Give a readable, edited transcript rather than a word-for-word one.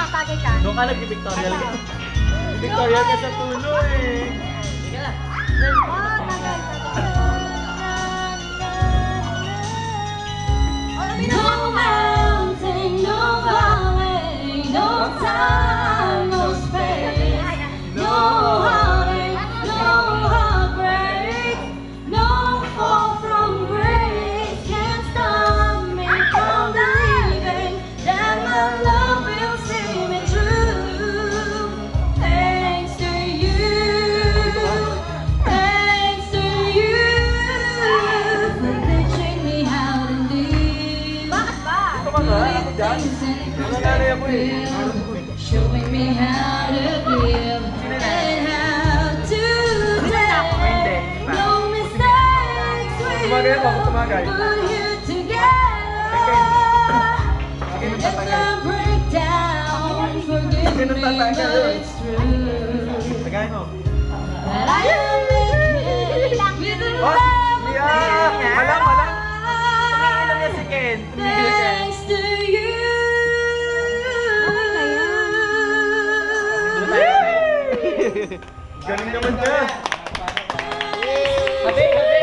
bagay ka. Doon ka nag-Victorial ka. Victorial ka sa puno eh. Sige na. Oh, bagay. No mountain, no valley, no time, no space, no heartache, no heartbreak, no fall from grace can stop me from believing that my love will see me through. Thanks to you, thanks to you for teaching me how to live. Bakit ba? Ito ka nga, ako dyan. Wala nanay ako eh. Showing me how to live and how to take no mistakes we Tumagay ako, tumagay. put here together. If I break down, forgive Sino me, tatanggal but yun? it's true Tagay mo. that I am making with the Oh, love of yeah. me. Malang. Tumingin lang yan si Ken. Tumingin ka. Thanks to you. Galing naman ka. Happy, happy.